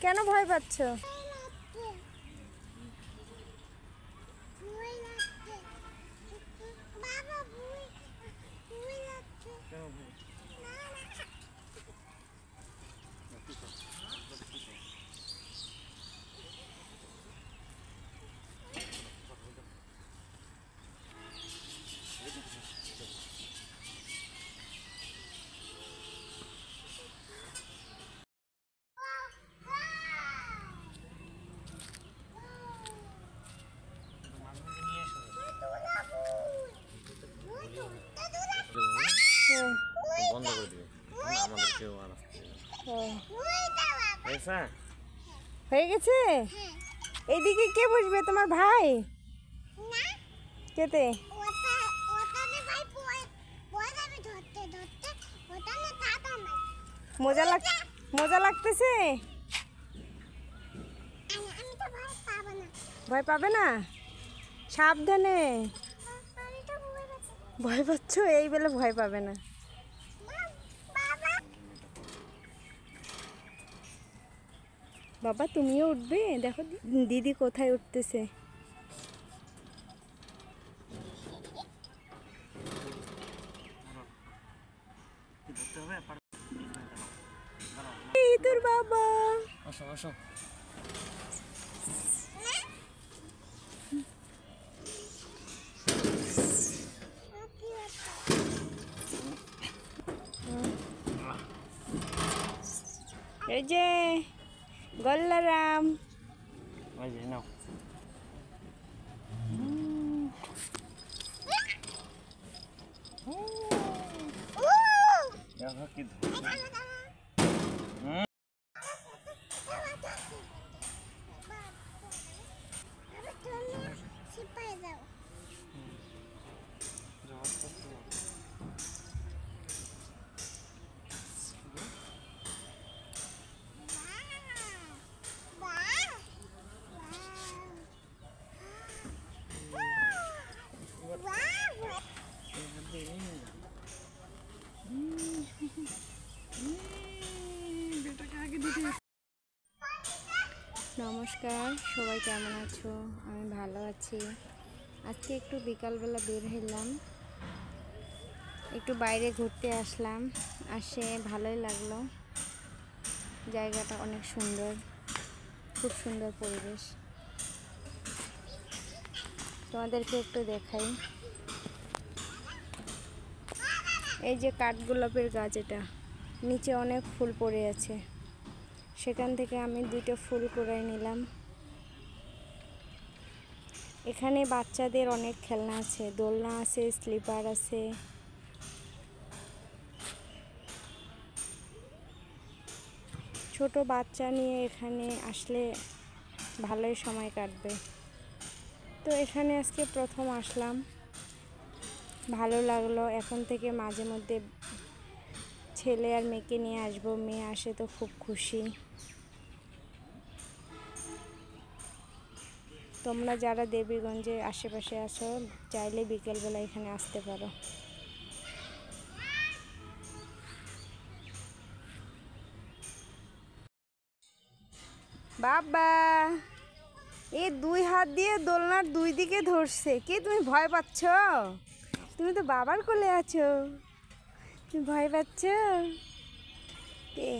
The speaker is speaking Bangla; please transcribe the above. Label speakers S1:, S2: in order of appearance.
S1: কেন ভয় পাচ্ছ?
S2: বন্ধ করে দিবে, আমাদেরকেও আর
S1: হয়ে গেছে। এইদিকে কে বসবে? তোমার ভাই? কেতে? মজা লাগতেছে? ভয় পাবে না? সাবধানে। ভয় পাচ্ছ? এই বলে ভয় পাবে না। বাবা তুমিও উঠবে? দেখো দিদি কোথায় উঠতেছে। এই তোর বাবা।
S2: আসো আসো।
S1: এই যে গল্লারাম।
S2: ওই যে নাও। দেখো কি
S1: নমস্কার, সবাই কেমন আছো? আমি ভালো আছি। আজকে একটু বিকালবেলা বের হলাম, একটু বাইরে ঘুরতে আসলাম। আসে ভালোই লাগলো। জায়গাটা অনেক সুন্দর, খুব সুন্দর পরিবেশ। তোমাদেরকে একটু দেখাই। এই যে কাঠগোলাপের গাছ, এটা নিচে অনেক ফুল পড়ে আছে। সেখান থেকে আমি 2টা ফুল কুড়াই নিলাম। এখানে বাচ্চাদের অনেক খেলনা আছে, দোলনা আছে, স্লিপার আছে। ছোট বাচ্চা নিয়ে এখানে আসলে ভালোই সময় কাটবে। তো এখানে আজকে প্রথম আসলাম, ভালো লাগলো। এখন থেকে মাঝে মধ্যে ছেলে আর মেয়েকে নিয়ে আসবো। মেয়ে আসে তো খুব খুশি। তোমরা যারা দেবীগঞ্জে আশেপাশে আছো, চাইলে বিকেলবেলা এখানে আসতে পারো। বাবা এই 2 হাত দিয়ে দোলনার 2 দিকে ধরছে। কি তুমি ভয় পাচ্ছ? তুমি তো বাবার কোলে আছো, তুমি ভয় পাচ্ছ? কে?